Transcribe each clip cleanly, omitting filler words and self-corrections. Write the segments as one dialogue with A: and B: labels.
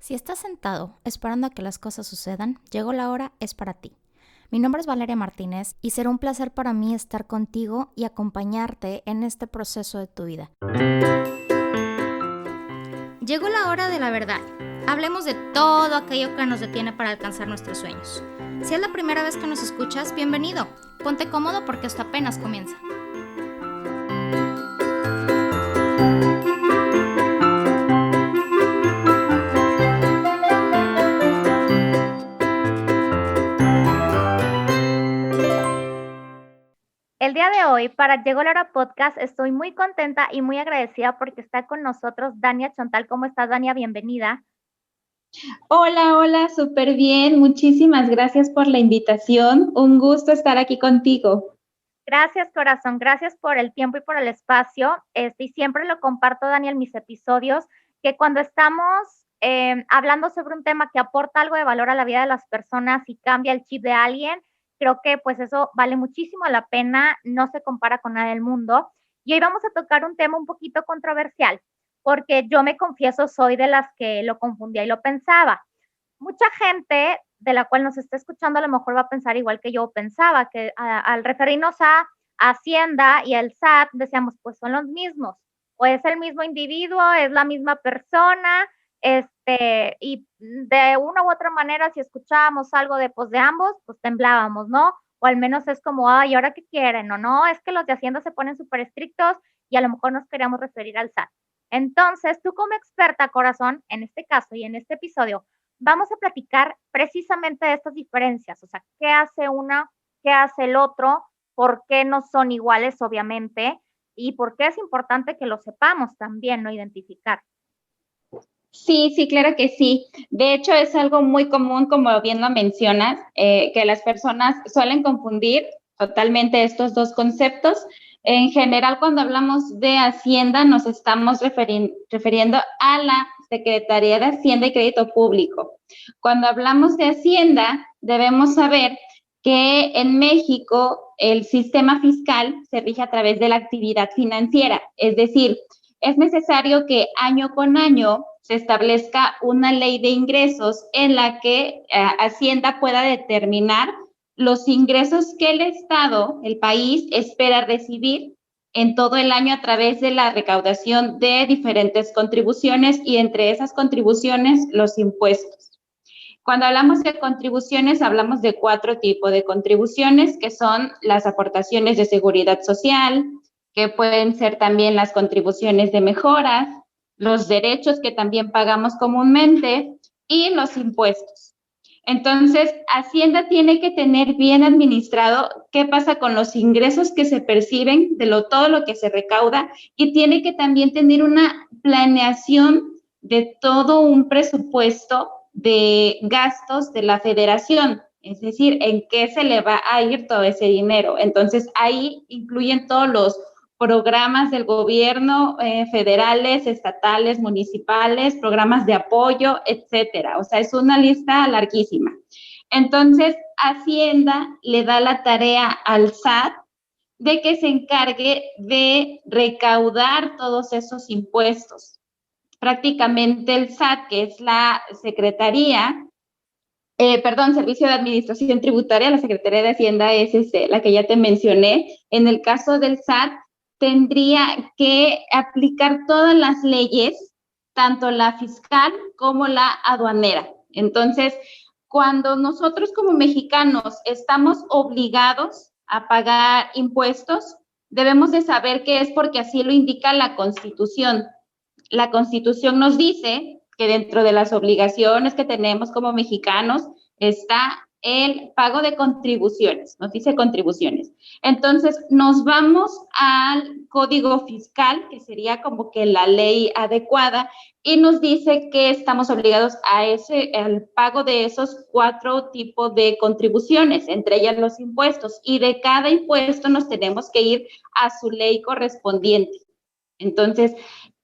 A: Si estás sentado esperando a que las cosas sucedan, llegó la hora, es para ti. Mi nombre es Valeria Martínez y será un placer para mí estar contigo y acompañarte en este proceso de tu vida. Llegó la hora de la verdad. Hablemos de todo aquello que nos detiene para alcanzar nuestros sueños. Si es la primera vez que nos escuchas, bienvenido. Ponte cómodo porque esto apenas comienza.
B: El día de hoy, para Llegó la Hora Podcast, estoy muy contenta y muy agradecida porque está con nosotros Dania Chontal. ¿Cómo estás, Dania? Bienvenida.
C: Hola, súper bien. Muchísimas gracias por la invitación. Un gusto estar aquí contigo.
B: Gracias, corazón. Gracias por el tiempo y por el espacio. Y siempre lo comparto, Dania, en mis episodios, que cuando estamos hablando sobre un tema que aporta algo de valor a la vida de las personas y cambia el chip de alguien, creo que pues eso vale muchísimo la pena, no se compara con nada del mundo. Y hoy vamos a tocar un tema un poquito controversial, porque yo me confieso, soy de las que lo confundía y lo pensaba. Mucha gente de la cual nos está escuchando a lo mejor va a pensar igual que yo pensaba, que al referirnos a Hacienda y el SAT decíamos, pues son los mismos, o es el mismo individuo, es la misma persona, y de una u otra manera, si escuchábamos algo de, pues, de ambos, pues temblábamos, ¿no? O al menos es como, ay, ¿ahora qué quieren? O no, es que los de Hacienda se ponen súper estrictos y a lo mejor nos queríamos referir al SAT. Entonces, tú como experta, corazón, en este caso y en este episodio, vamos a platicar precisamente de estas diferencias, o sea, qué hace una, qué hace el otro, por qué no son iguales, obviamente, y por qué es importante que lo sepamos también, ¿no? Identificar.
C: Sí, claro que sí. De hecho, es algo muy común, como bien lo mencionas, que las personas suelen confundir totalmente estos dos conceptos. En general, cuando hablamos de Hacienda, nos estamos refiriendo a la Secretaría de Hacienda y Crédito Público. Cuando hablamos de Hacienda, debemos saber que en México el sistema fiscal se rige a través de la actividad financiera, es decir, es necesario que año con año se establezca una ley de ingresos en la que Hacienda pueda determinar los ingresos que el Estado, el país, espera recibir en todo el año a través de la recaudación de diferentes contribuciones y entre esas contribuciones los impuestos. Cuando hablamos de contribuciones, hablamos de 4 tipos de contribuciones, que son las aportaciones de seguridad social, que pueden ser también las contribuciones de mejoras, los derechos que también pagamos comúnmente y los impuestos. Entonces, Hacienda tiene que tener bien administrado qué pasa con los ingresos que se perciben de todo lo que se recauda y tiene que también tener una planeación de todo un presupuesto de gastos de la federación, es decir, en qué se le va a ir todo ese dinero. Entonces, ahí incluyen todos los programas del gobierno, federales, estatales, municipales, programas de apoyo, etcétera. O sea, es una lista larguísima. Entonces, Hacienda le da la tarea al SAT de que se encargue de recaudar todos esos impuestos. Prácticamente el SAT, que es la Servicio de Administración Tributaria, la Secretaría de Hacienda es la que ya te mencioné. En el caso del SAT, tendría que aplicar todas las leyes, tanto la fiscal como la aduanera. Entonces, cuando nosotros como mexicanos estamos obligados a pagar impuestos, debemos de saber que es porque así lo indica la Constitución. La Constitución nos dice que dentro de las obligaciones que tenemos como mexicanos está el pago de contribuciones, nos dice contribuciones. Entonces, nos vamos al Código Fiscal, que sería como que la ley adecuada, y nos dice que estamos obligados al pago de esos 4 tipos de contribuciones, entre ellas los impuestos, y de cada impuesto nos tenemos que ir a su ley correspondiente. Entonces,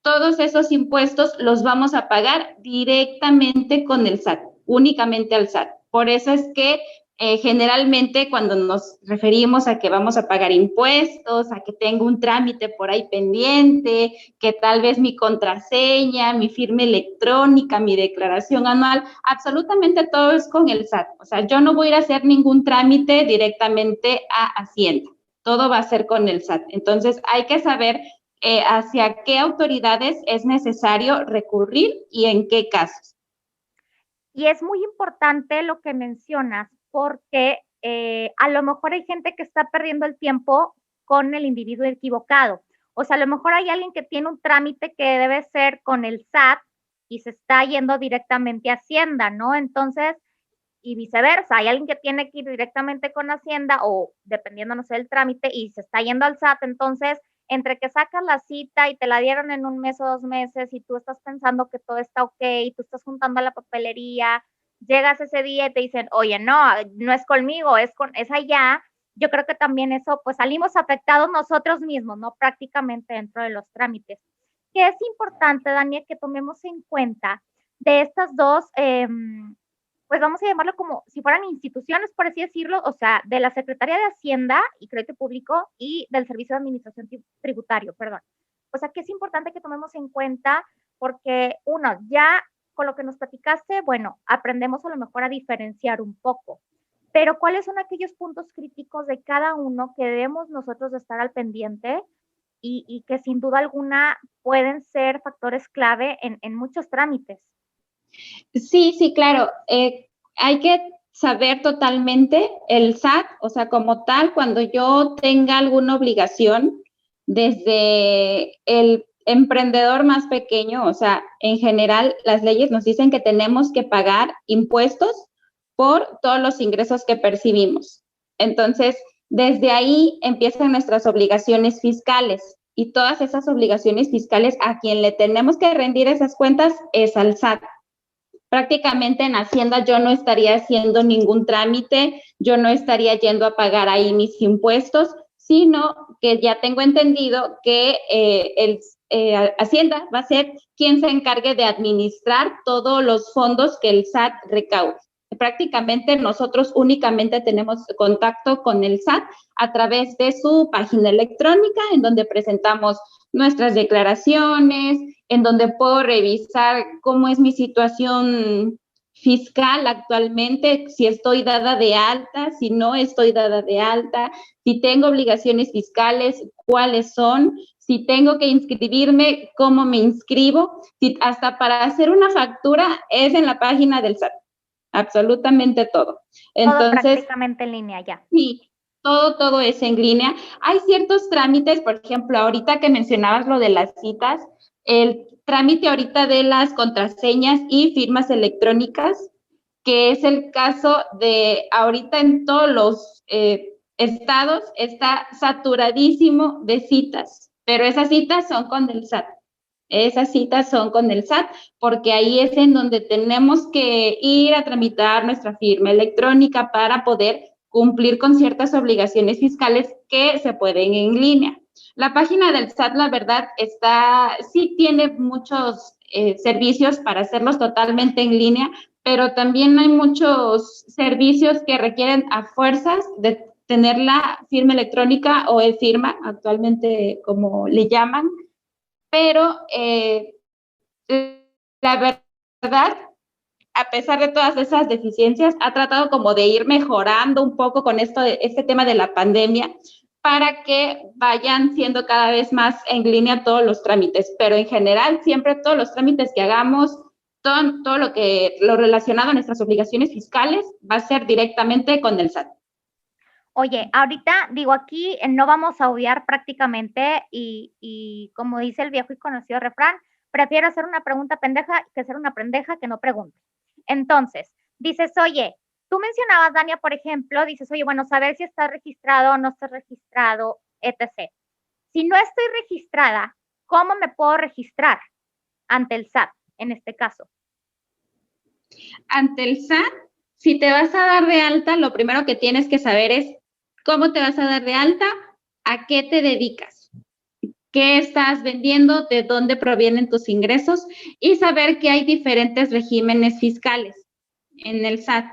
C: todos esos impuestos los vamos a pagar directamente con el SAT, únicamente al SAT. Por eso es que Generalmente cuando nos referimos a que vamos a pagar impuestos, a que tengo un trámite por ahí pendiente, que tal vez mi contraseña, mi firma electrónica, mi declaración anual, absolutamente todo es con el SAT. O sea, yo no voy a ir a hacer ningún trámite directamente a Hacienda. Todo va a ser con el SAT. Entonces, hay que saber hacia qué autoridades es necesario recurrir y en qué casos.
B: Y es muy importante lo que mencionas, porque a lo mejor hay gente que está perdiendo el tiempo con el individuo equivocado. O sea, a lo mejor hay alguien que tiene un trámite que debe ser con el SAT y se está yendo directamente a Hacienda, ¿no? Entonces, y viceversa, hay alguien que tiene que ir directamente con Hacienda o dependiendo, no sé, del trámite y se está yendo al SAT, entonces entre que sacas la cita y te la dieron en 1 mes o 2 meses y tú estás pensando que todo está ok, tú estás juntando la papelería, llegas ese día y te dicen, oye, no, no es conmigo, es allá. Yo creo que también eso, pues salimos afectados nosotros mismos, ¿no? Prácticamente dentro de los trámites. Que es importante, Daniel, que tomemos en cuenta de estas dos, pues vamos a llamarlo como si fueran instituciones, por así decirlo, o sea, de la Secretaría de Hacienda y Crédito Público y del Servicio de Administración Tributario, perdón. O sea, que es importante que tomemos en cuenta porque, uno, ya con lo que nos platicaste, bueno, aprendemos a lo mejor a diferenciar un poco, pero ¿cuáles son aquellos puntos críticos de cada uno que debemos nosotros de estar al pendiente y que sin duda alguna pueden ser factores clave en muchos trámites?
C: Sí, sí, claro. Hay que saber totalmente el SAT, o sea, como tal, cuando yo tenga alguna obligación, desde el emprendedor más pequeño, o sea, en general, las leyes nos dicen que tenemos que pagar impuestos por todos los ingresos que percibimos. Entonces, desde ahí empiezan nuestras obligaciones fiscales y todas esas obligaciones fiscales a quien le tenemos que rendir esas cuentas es al SAT. Prácticamente en Hacienda yo no estaría haciendo ningún trámite, yo no estaría yendo a pagar ahí mis impuestos, sino que ya tengo entendido que Hacienda va a ser quien se encargue de administrar todos los fondos que el SAT recaude. Prácticamente nosotros únicamente tenemos contacto con el SAT a través de su página electrónica, en donde presentamos nuestras declaraciones, en donde puedo revisar cómo es mi situación fiscal actualmente, si estoy dada de alta, si no estoy dada de alta, si tengo obligaciones fiscales, cuáles son, si tengo que inscribirme, cómo me inscribo, si hasta para hacer una factura es en la página del SAT, absolutamente todo.
B: Entonces, todo prácticamente en línea ya.
C: Sí, todo es en línea. Hay ciertos trámites, por ejemplo, ahorita que mencionabas lo de las citas, el trámite ahorita de las contraseñas y firmas electrónicas, que es el caso de ahorita en todos los estados, está saturadísimo de citas, pero esas citas son con el SAT. Esas citas son con el SAT, porque ahí es en donde tenemos que ir a tramitar nuestra firma electrónica para poder cumplir con ciertas obligaciones fiscales que se pueden en línea. La página del SAT, la verdad, sí tiene muchos servicios para hacerlos totalmente en línea, pero también hay muchos servicios que requieren a fuerzas de tener la firma electrónica o e-firma, actualmente como le llaman, pero la verdad, a pesar de todas esas deficiencias, ha tratado como de ir mejorando un poco con este tema de la pandemia para que vayan siendo cada vez más en línea todos los trámites, pero en general siempre todos los trámites que hagamos, todo lo relacionado a nuestras obligaciones fiscales va a ser directamente con el SAT.
B: Oye, ahorita digo aquí no vamos a obviar prácticamente y como dice el viejo y conocido refrán, prefiero hacer una pregunta pendeja que ser una pendeja que no pregunte. Entonces, dices, oye, tú mencionabas, Dania, por ejemplo, dices, oye, bueno, saber si estás registrado o no estás registrado, etc. Si no estoy registrada, ¿cómo me puedo registrar ante el SAT en este caso?
C: Ante el SAT, si te vas a dar de alta, lo primero que tienes que saber es cómo te vas a dar de alta, a qué te dedicas, qué estás vendiendo, de dónde provienen tus ingresos y saber que hay diferentes regímenes fiscales en el SAT.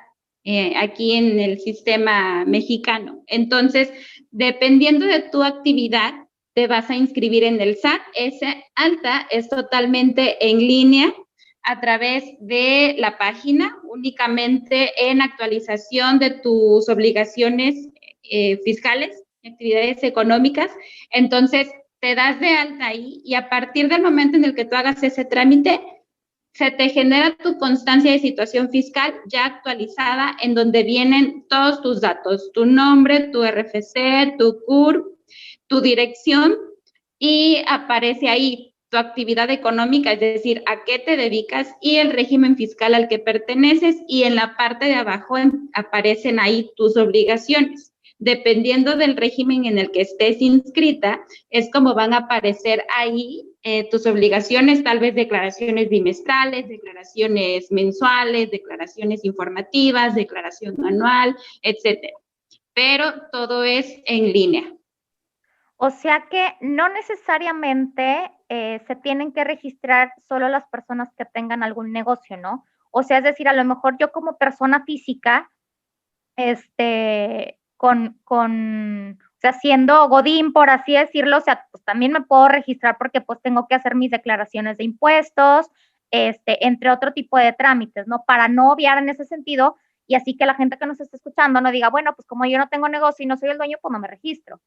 C: aquí en el sistema mexicano. Entonces, dependiendo de tu actividad, te vas a inscribir en el SAT. Esa alta es totalmente en línea a través de la página, únicamente en actualización de tus obligaciones fiscales, actividades económicas. Entonces, te das de alta ahí y a partir del momento en el que tú hagas ese trámite, se te genera tu constancia de situación fiscal ya actualizada, en donde vienen todos tus datos, tu nombre, tu RFC, tu CURP, tu dirección, y aparece ahí tu actividad económica, es decir, a qué te dedicas y el régimen fiscal al que perteneces, y en la parte de abajo aparecen ahí tus obligaciones. Dependiendo del régimen en el que estés inscrita, es como van a aparecer ahí tus obligaciones, tal vez declaraciones bimestrales, declaraciones mensuales, declaraciones informativas, declaración anual, etcétera. Pero todo es en línea.
B: O sea que no necesariamente se tienen que registrar solo las personas que tengan algún negocio, ¿no? O sea, es decir, a lo mejor yo como persona física, o sea, siendo Godín, por así decirlo, o sea, pues también me puedo registrar porque pues tengo que hacer mis declaraciones de impuestos, entre otro tipo de trámites, ¿no? Para no obviar en ese sentido y así que la gente que nos está escuchando no diga, bueno, pues como yo no tengo negocio y no soy el dueño, pues no me registro.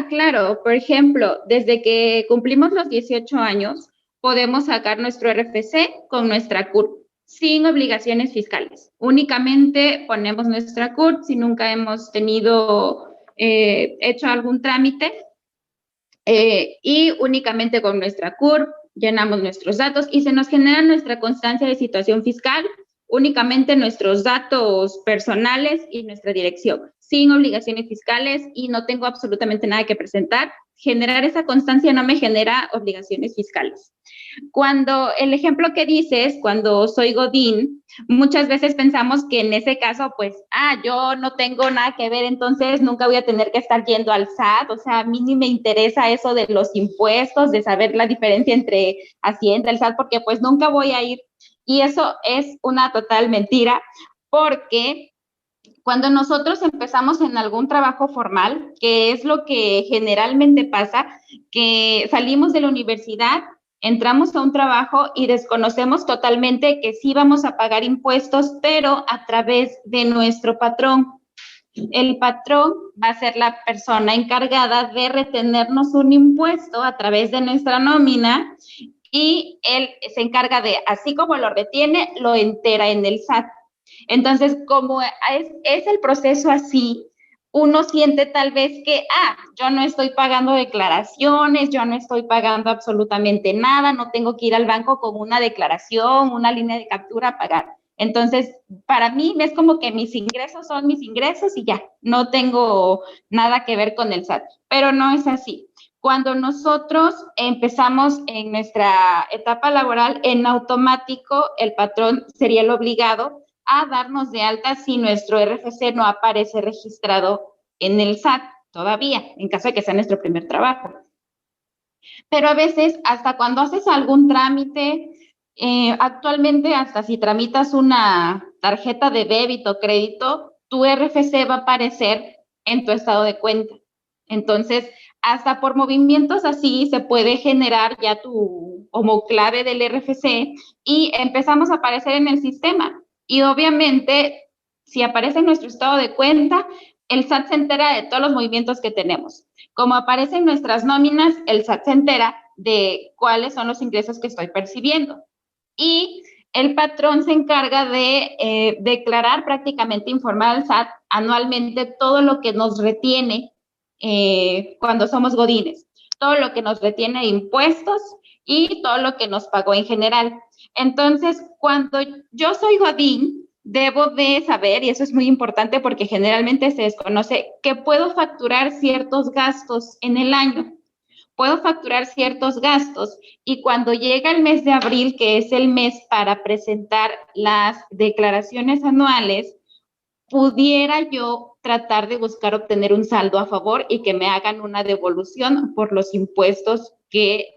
C: Claro, por ejemplo, desde que cumplimos los 18 años, podemos sacar nuestro RFC con nuestra CURP, sin obligaciones fiscales. Únicamente ponemos nuestra CURP si nunca hemos hecho algún trámite, y únicamente con nuestra CURP llenamos nuestros datos y se nos genera nuestra constancia de situación fiscal, únicamente nuestros datos personales y nuestra dirección, sin obligaciones fiscales, y no tengo absolutamente nada que presentar. Generar esa constancia no me genera obligaciones fiscales. Cuando el ejemplo que dices, cuando soy Godín, muchas veces pensamos que en ese caso, pues, yo no tengo nada que ver, entonces nunca voy a tener que estar yendo al SAT. O sea, a mí ni me interesa eso de los impuestos, de saber la diferencia entre Hacienda y el SAT, porque pues nunca voy a ir. Y eso es una total mentira, porque cuando nosotros empezamos en algún trabajo formal, que es lo que generalmente pasa, que salimos de la universidad, entramos a un trabajo y desconocemos totalmente que sí vamos a pagar impuestos, pero a través de nuestro patrón. El patrón va a ser la persona encargada de retenernos un impuesto a través de nuestra nómina, y él se encarga de, así como lo retiene, lo entera en el SAT. Entonces, como es el proceso así, uno siente tal vez que, yo no estoy pagando declaraciones, yo no estoy pagando absolutamente nada, no tengo que ir al banco con una declaración, una línea de captura a pagar. Entonces, para mí es como que mis ingresos son mis ingresos y ya, no tengo nada que ver con el SAT, pero no es así. Cuando nosotros empezamos en nuestra etapa laboral, en automático el patrón sería el obligado a darnos de alta si nuestro RFC no aparece registrado en el SAT todavía, en caso de que sea nuestro primer trabajo. Pero a veces, hasta cuando haces algún trámite, actualmente hasta si tramitas una tarjeta de débito o crédito, tu RFC va a aparecer en tu estado de cuenta. Entonces, hasta por movimientos así se puede generar ya tu homoclave del RFC y empezamos a aparecer en el sistema. Y obviamente, si aparece en nuestro estado de cuenta, el SAT se entera de todos los movimientos que tenemos. Como aparecen nuestras nóminas, el SAT se entera de cuáles son los ingresos que estoy percibiendo. Y el patrón se encarga de declarar, prácticamente informar al SAT anualmente todo lo que nos retiene cuando somos godines, todo lo que nos retiene de impuestos y todo lo que nos pagó en general. Entonces, cuando yo soy godín, debo de saber, y eso es muy importante porque generalmente se desconoce, que puedo facturar ciertos gastos en el año. Puedo facturar ciertos gastos, y cuando llega el mes de abril, que es el mes para presentar las declaraciones anuales, pudiera yo tratar de buscar obtener un saldo a favor y que me hagan una devolución por los impuestos que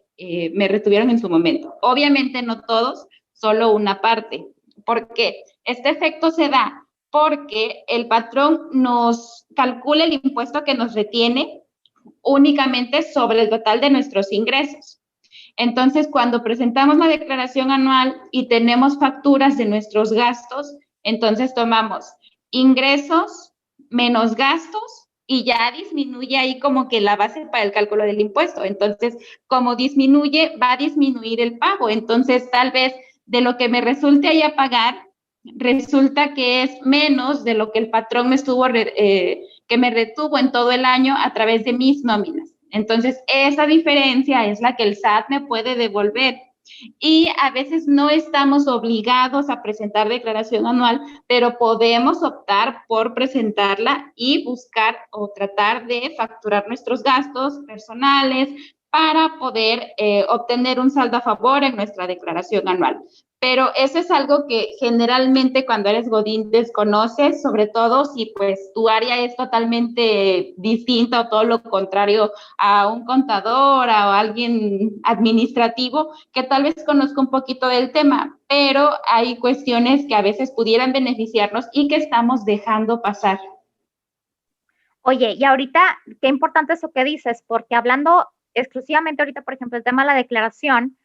C: me retuvieron en su momento. Obviamente no todos, solo una parte. ¿Por qué? Este efecto se da porque el patrón nos calcula el impuesto que nos retiene únicamente sobre el total de nuestros ingresos. Entonces, cuando presentamos la declaración anual y tenemos facturas de nuestros gastos, entonces tomamos ingresos menos gastos y ya disminuye ahí como que la base para el cálculo del impuesto. Entonces, como disminuye, va a disminuir el pago. Entonces, tal vez de lo que me resulte ahí a pagar, resulta que es menos de lo que el patrón me estuvo, que me retuvo en todo el año a través de mis nóminas. Entonces, esa diferencia es la que el SAT me puede devolver. Y a veces no estamos obligados a presentar declaración anual, pero podemos optar por presentarla y buscar o tratar de facturar nuestros gastos personales para poder obtener un saldo a favor en nuestra declaración anual. Pero eso es algo que generalmente cuando eres godín desconoces, sobre todo si pues tu área es totalmente distinta o todo lo contrario a un contador o a alguien administrativo que tal vez conozca un poquito del tema, pero hay cuestiones que a veces pudieran beneficiarnos y que estamos dejando pasar.
B: Oye, y ahorita, qué importante eso que dices, porque hablando exclusivamente ahorita, por ejemplo, el tema de la declaración,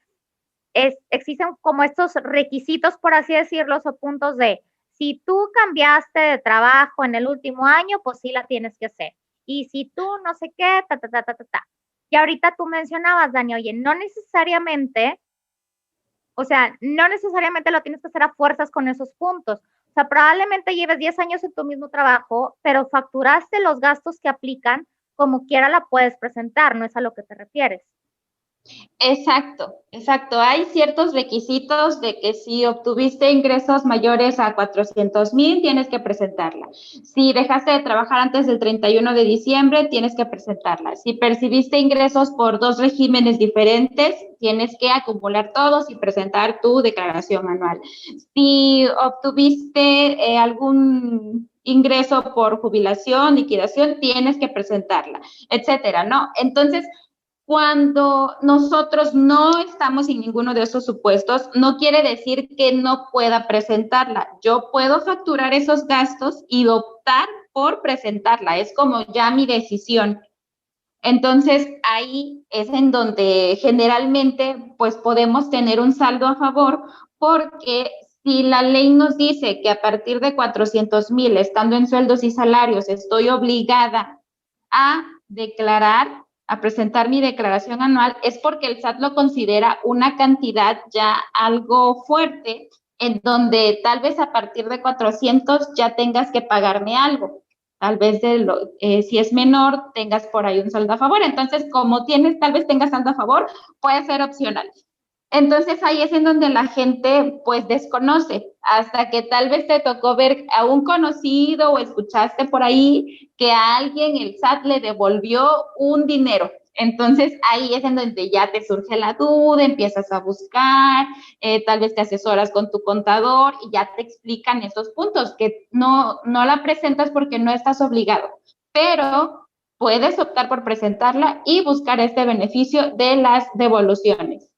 B: existen como estos requisitos, por así decirlo, o puntos de, si tú cambiaste de trabajo en el último año, pues sí la tienes que hacer. Y si tú no sé qué, ta, ta, ta, ta, ta, ta. Y ahorita tú mencionabas, Dani, oye, no necesariamente, o sea, no necesariamente lo tienes que hacer a fuerzas con esos puntos. O sea, probablemente lleves 10 años en tu mismo trabajo, pero facturaste los gastos que aplican, como quiera la puedes presentar, ¿no es a lo que te refieres?
C: Exacto, exacto. Hay ciertos requisitos de que si obtuviste ingresos mayores a 400,000, tienes que presentarla. Si dejaste de trabajar antes del 31 de diciembre, tienes que presentarla. Si percibiste ingresos por 2 regímenes diferentes, tienes que acumular todos y presentar tu declaración anual. Si obtuviste algún ingreso por jubilación, liquidación, tienes que presentarla, etcétera, ¿no? Entonces, cuando nosotros no estamos en ninguno de esos supuestos, no quiere decir que no pueda presentarla. Yo puedo facturar esos gastos y optar por presentarla. Es como ya mi decisión. Entonces, ahí es en donde generalmente pues podemos tener un saldo a favor porque si la ley nos dice que a partir de 400,000, estando en sueldos y salarios, estoy obligada a declarar, a presentar mi declaración anual, es porque el SAT lo considera una cantidad ya algo fuerte, en donde tal vez a partir de 400 ya tengas que pagarme algo. Tal vez si es menor, tengas por ahí un saldo a favor. Entonces, como tal vez tengas saldo a favor, puede ser opcional. Entonces ahí es en donde la gente pues desconoce, hasta que tal vez te tocó ver a un conocido o escuchaste por ahí que a alguien el SAT le devolvió un dinero. Entonces ahí es en donde ya te surge la duda, empiezas a buscar, tal vez te asesoras con tu contador y ya te explican esos puntos, que no la presentas porque no estás obligado, pero puedes optar por presentarla y buscar este beneficio de las devoluciones.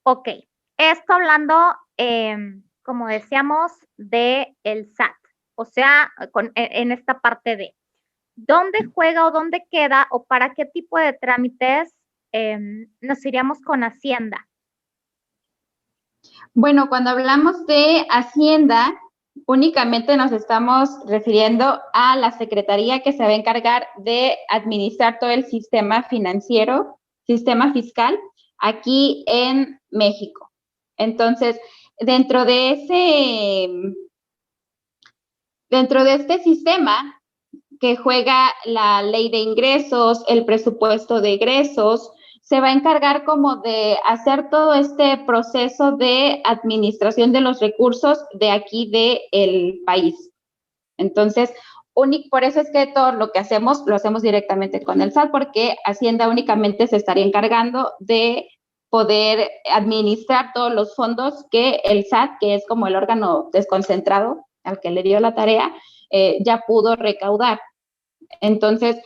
B: Ok, esto hablando, como decíamos, de el SAT, o sea, en esta parte de dónde juega o dónde queda o para qué tipo de trámites nos iríamos con Hacienda.
C: Bueno, cuando hablamos de Hacienda, únicamente nos estamos refiriendo a la secretaría que se va a encargar de administrar todo el sistema financiero, sistema fiscal aquí en México. Entonces, dentro de este sistema que juega la ley de ingresos, el presupuesto de egresos, se va a encargar como de hacer todo este proceso de administración de los recursos de aquí del país. Entonces, por eso es que todo lo que hacemos, lo hacemos directamente con el SAT, porque Hacienda únicamente se estaría encargando de poder administrar todos los fondos que el SAT, que es como el órgano desconcentrado al que le dio la tarea, ya pudo recaudar. Entonces,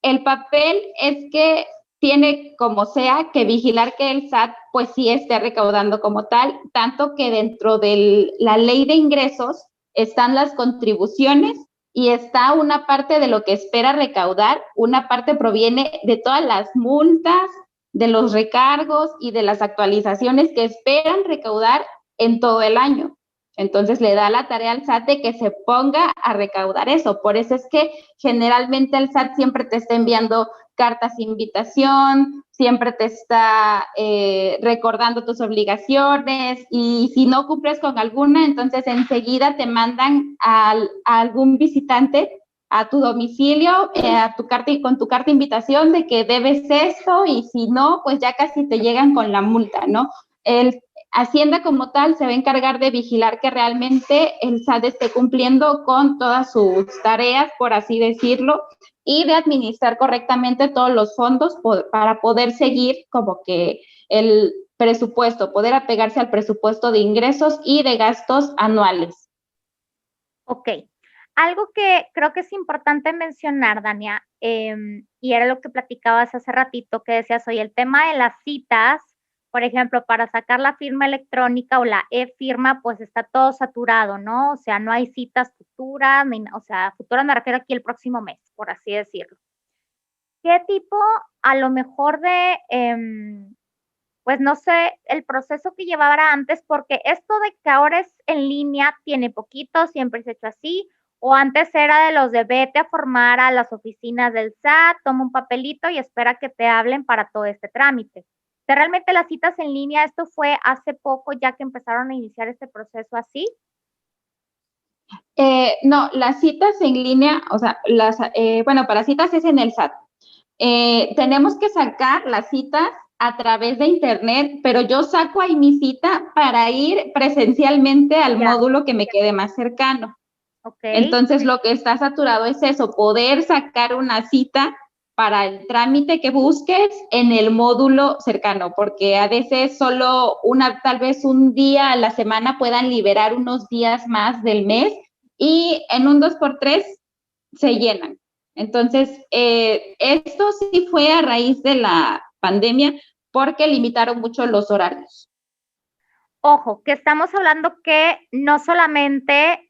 C: el papel es que tiene como sea que vigilar que el SAT pues sí esté recaudando como tal, tanto que dentro de la ley de ingresos están las contribuciones y está una parte de lo que espera recaudar, una parte proviene de todas las multas, de los recargos y de las actualizaciones que esperan recaudar en todo el año. Entonces le da la tarea al SAT de que se ponga a recaudar eso. Por eso es que generalmente el SAT siempre te está enviando cartas de invitación, siempre te está recordando tus obligaciones y si no cumples con alguna, entonces enseguida te mandan a algún visitante a tu domicilio a tu carta, con tu carta de invitación de que debes esto y si no, pues ya casi te llegan con la multa, ¿no? El Hacienda como tal se va a encargar de vigilar que realmente el SAT esté cumpliendo con todas sus tareas, por así decirlo, y de administrar correctamente todos los fondos para poder seguir como que el presupuesto, poder apegarse al presupuesto de ingresos y de gastos anuales.
B: Ok. Algo que creo que es importante mencionar, Dania, y era lo que platicabas hace ratito, que decías, oye, el tema de las citas, por ejemplo, para sacar la firma electrónica o la e-firma, pues está todo saturado, ¿no? O sea, no hay citas futuras, o sea, futuras me refiero aquí el próximo mes, por así decirlo. ¿Qué tipo, a lo mejor de, pues no sé, el proceso que llevara antes, porque esto de que ahora es en línea tiene poquito, siempre se ha hecho así, o antes era de los de vete a formar a las oficinas del SAT, toma un papelito y espera que te hablen para todo este trámite? O sea, realmente las citas en línea, esto fue hace poco ya que empezaron a iniciar este proceso así.
C: No, las citas en línea, o sea, bueno, para citas es en el SAT. Tenemos que sacar las citas a través de internet, pero yo saco ahí mi cita para ir presencialmente al módulo que me quede más cercano.
B: Okay.
C: Entonces, lo que está saturado es eso, poder sacar una cita para el trámite que busques en el módulo cercano, porque a veces solo tal vez un día a la semana puedan liberar unos días más del mes y en un 2x3 se llenan. Entonces, esto sí fue a raíz de la pandemia porque limitaron mucho los horarios.
B: Ojo, que estamos hablando que no solamente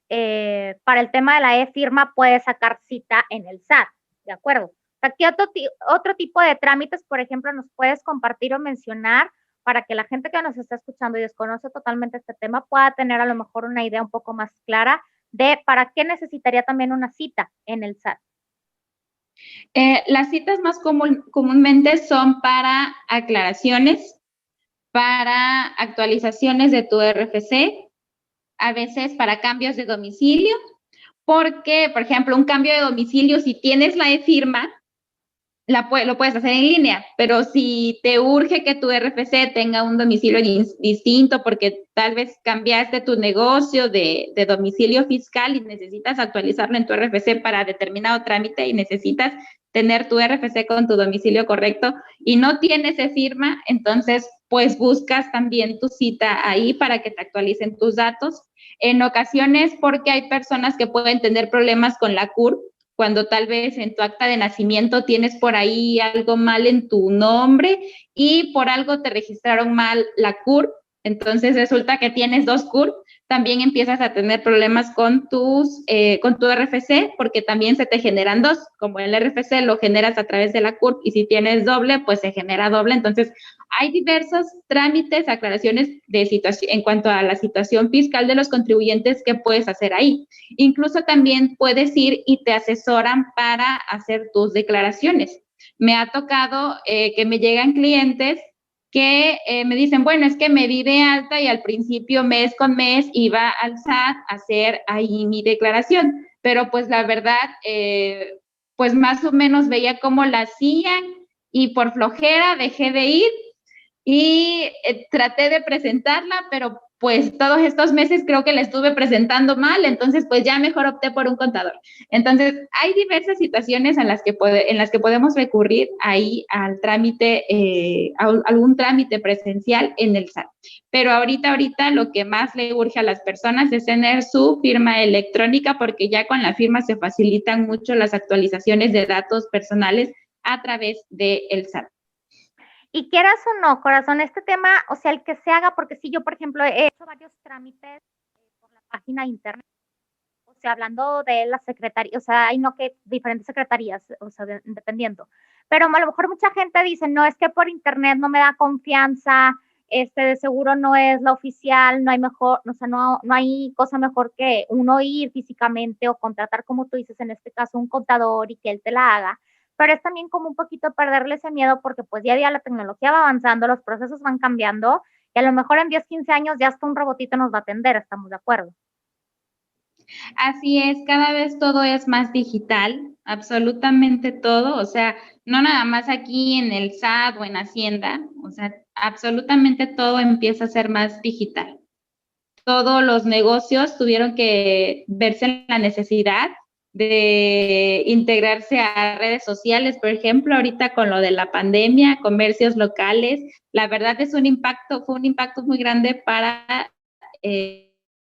B: para el tema de la e-firma puedes sacar cita en el SAT, ¿de acuerdo? ¿Qué otro tipo de trámites, por ejemplo, nos puedes compartir o mencionar para que la gente que nos está escuchando y desconoce totalmente este tema pueda tener a lo mejor una idea un poco más clara de para qué necesitaría también una cita en el SAT?
C: Las citas más comúnmente son para aclaraciones, para actualizaciones de tu RFC, a veces para cambios de domicilio, porque, por ejemplo, un cambio de domicilio, si tienes la e-firma, lo puedes hacer en línea, pero si te urge que tu RFC tenga un domicilio distinto porque tal vez cambiaste tu negocio de domicilio fiscal y necesitas actualizarlo en tu RFC para determinado trámite y necesitas tener tu RFC con tu domicilio correcto y no tienes e-firma, entonces pues buscas también tu cita ahí para que te actualicen tus datos. En ocasiones porque hay personas que pueden tener problemas con la CURP, cuando tal vez en tu acta de nacimiento tienes por ahí algo mal en tu nombre y por algo te registraron mal la CURP, entonces resulta que tienes dos CURP, también empiezas a tener problemas con tu RFC porque también se te generan dos, como el RFC lo generas a través de la CURP y si tienes doble, pues se genera doble, entonces hay diversos trámites, aclaraciones de situación en cuanto a la situación fiscal de los contribuyentes que puedes hacer ahí. Incluso también puedes ir y te asesoran para hacer tus declaraciones. Me ha tocado que me llegan clientes que me dicen, bueno, es que me di de alta y al principio mes con mes iba al SAT a hacer ahí mi declaración, pero pues la verdad, pues más o menos veía cómo la hacían y por flojera dejé de ir y traté de presentarla, pero pues todos estos meses creo que la estuve presentando mal, entonces pues ya mejor opté por un contador. Entonces hay diversas situaciones en las que podemos recurrir ahí al trámite, a algún trámite presencial en el SAT. Pero ahorita lo que más le urge a las personas es tener su firma electrónica porque ya con la firma se facilitan mucho las actualizaciones de datos personales a través del SAT.
B: Y quieras o no, corazón, este tema, o sea, el que se haga, porque si yo, por ejemplo, he hecho varios trámites por la página de internet, o sea, hablando de la secretaría, o sea, hay no que diferentes secretarías, o sea, dependiendo. Pero a lo mejor mucha gente dice, no, es que por internet no me da confianza, de seguro no es la oficial, no hay mejor, o sea, no hay cosa mejor que uno ir físicamente o contratar, como tú dices, en este caso, un contador y que él te la haga. Pero es también como un poquito perderle ese miedo porque pues día a día la tecnología va avanzando, los procesos van cambiando y a lo mejor en 10, 15 años ya hasta un robotito nos va a atender, estamos de acuerdo.
C: Así es, cada vez todo es más digital, absolutamente todo, o sea, no nada más aquí en el SAT o en Hacienda, o sea, absolutamente todo empieza a ser más digital. Todos los negocios tuvieron que verse en la necesidad de integrarse a redes sociales, por ejemplo, ahorita con lo de la pandemia, comercios locales, la verdad es fue un impacto muy grande para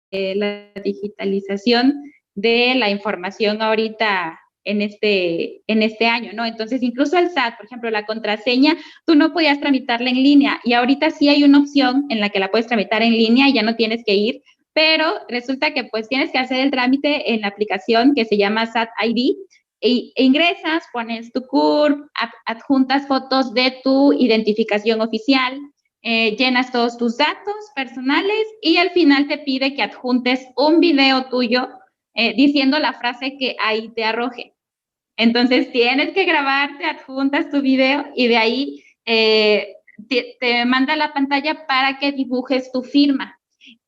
C: la digitalización de la información ahorita en este año, ¿no? Entonces, incluso el SAT, por ejemplo, la contraseña, tú no podías tramitarla en línea y ahorita sí hay una opción en la que la puedes tramitar en línea y ya no tienes que ir, pero resulta que pues tienes que hacer el trámite en la aplicación que se llama SAT ID e ingresas, pones tu CURP, adjuntas fotos de tu identificación oficial, llenas todos tus datos personales y al final te pide que adjuntes un video tuyo diciendo la frase que ahí te arroje. Entonces tienes que grabarte, adjuntas tu video y de ahí te manda la pantalla para que dibujes tu firma.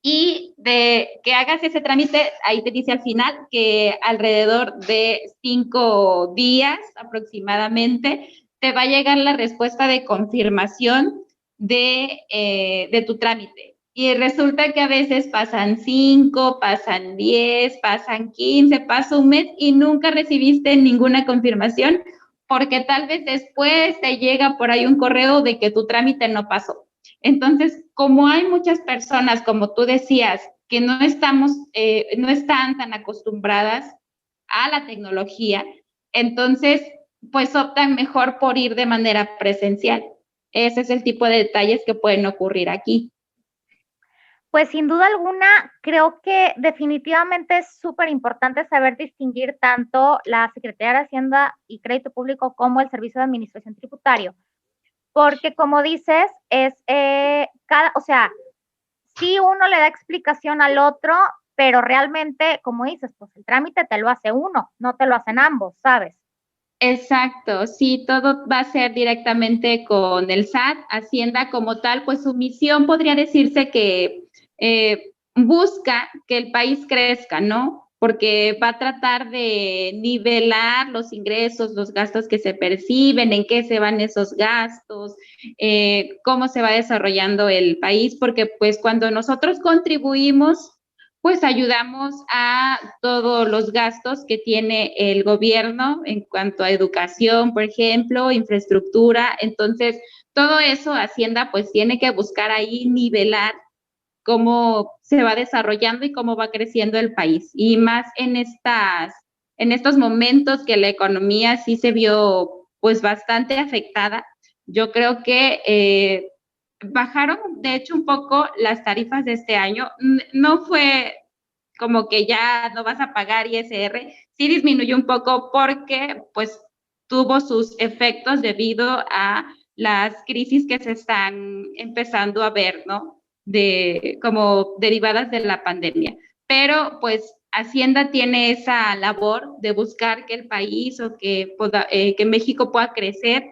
C: Y de que hagas ese trámite, ahí te dice al final que alrededor de 5 días aproximadamente te va a llegar la respuesta de confirmación de tu trámite. Y resulta que a veces pasan 5, pasan 10, pasan 15, pasa un mes y nunca recibiste ninguna confirmación porque tal vez después te llega por ahí un correo de que tu trámite no pasó. Entonces, como hay muchas personas, como tú decías, que no están tan acostumbradas a la tecnología, entonces, pues optan mejor por ir de manera presencial. Ese es el tipo de detalles que pueden ocurrir aquí.
B: Pues sin duda alguna, creo que definitivamente es súper importante saber distinguir tanto la Secretaría de Hacienda y Crédito Público como el Servicio de Administración Tributario, porque como dices, o sea, sí uno le da explicación al otro, pero realmente, como dices, pues el trámite te lo hace uno, no te lo hacen ambos, ¿sabes?
C: Exacto, sí, todo va a ser directamente con el SAT, Hacienda como tal, pues su misión podría decirse que busca que el país crezca, ¿no? Porque va a tratar de nivelar los ingresos, los gastos que se perciben, en qué se van esos gastos, cómo se va desarrollando el país, porque pues cuando nosotros contribuimos pues ayudamos a todos los gastos que tiene el gobierno en cuanto a educación, por ejemplo, infraestructura. Entonces, todo eso Hacienda pues tiene que buscar ahí nivelar cómo se va desarrollando y cómo va creciendo el país. Y más en estos momentos que la economía sí se vio pues bastante afectada, yo creo que bajaron, de hecho, un poco las tarifas de este año. No fue como que ya no vas a pagar ISR, sí disminuyó un poco porque pues tuvo sus efectos debido a las crisis que se están empezando a ver, ¿no? Como derivadas de la pandemia. Pero pues Hacienda tiene esa labor de buscar que el país o que México pueda crecer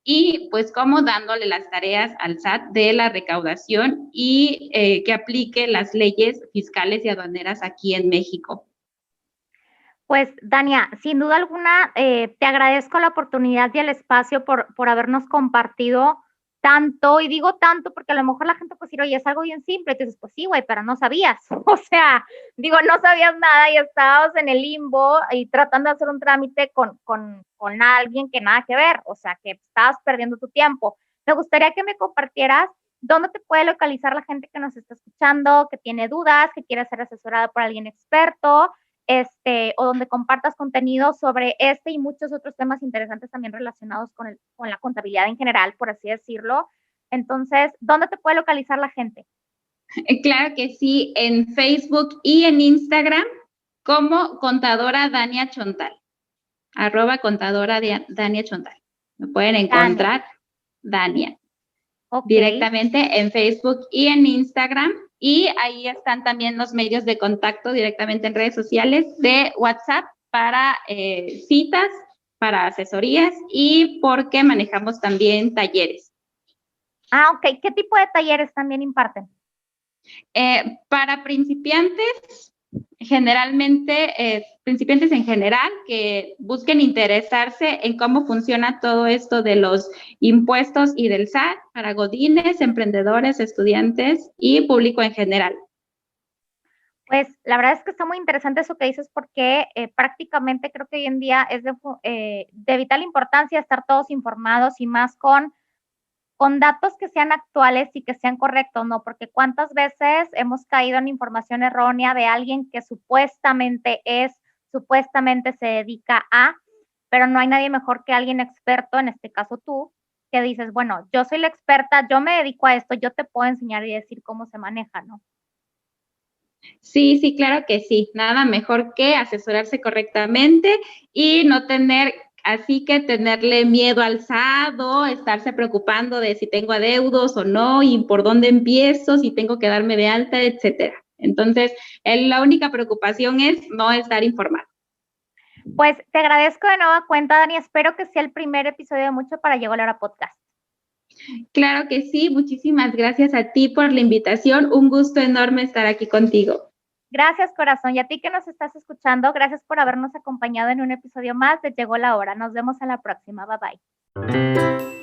C: y pues como dándole las tareas al SAT de la recaudación y que aplique las leyes fiscales y aduaneras aquí en México.
B: Pues, Dania, sin duda alguna, te agradezco la oportunidad y el espacio por habernos compartido tanto, y digo tanto porque a lo mejor la gente pues dirá, oye, es algo bien simple, y tú dices, pues sí, güey, pero no sabías, o sea, digo, no sabías nada y estabas en el limbo y tratando de hacer un trámite con alguien que nada que ver, o sea, que estabas perdiendo tu tiempo. Me gustaría que me compartieras dónde te puede localizar la gente que nos está escuchando, que tiene dudas, que quiere ser asesorada por alguien experto, o donde compartas contenido sobre este y muchos otros temas interesantes también relacionados con la contabilidad en general, por así decirlo. Entonces, ¿dónde te puede localizar la gente?
C: Claro que sí, en Facebook y en Instagram como contadora Dania Chontal, @contadora Dania Chontal. Me pueden encontrar Dania.
B: Okay.
C: Directamente en Facebook y en Instagram, y ahí están también los medios de contacto directamente en redes sociales de WhatsApp para citas, para asesorías y porque manejamos también talleres.
B: Ok. ¿Qué tipo de talleres también imparten?
C: Para principiantes, generalmente, principiantes en general que busquen interesarse en cómo funciona todo esto de los impuestos y del SAT, para godines, emprendedores, estudiantes y público en general.
B: Pues la verdad es que está muy interesante eso que dices porque prácticamente creo que hoy en día es de vital importancia estar todos informados y más con datos que sean actuales y que sean correctos, ¿no? Porque cuántas veces hemos caído en información errónea de alguien que supuestamente se dedica a, pero no hay nadie mejor que alguien experto, en este caso tú, que dices, bueno, yo soy la experta, yo me dedico a esto, yo te puedo enseñar y decir cómo se maneja, ¿no?
C: Sí, sí, claro que sí. Nada mejor que asesorarse correctamente y no tenerle miedo al SAT o estarse preocupando de si tengo adeudos o no y por dónde empiezo, si tengo que darme de alta, etcétera. Entonces, la única preocupación es no estar informado.
B: Pues te agradezco de nueva cuenta, Dani. Espero que sea el primer episodio de Mucho para Llegó la Hora Podcast.
C: Claro que sí. Muchísimas gracias a ti por la invitación. Un gusto enorme estar aquí contigo.
B: Gracias, corazón. Y a ti que nos estás escuchando, gracias por habernos acompañado en un episodio más de Llegó la Hora. Nos vemos en la próxima. Bye, bye.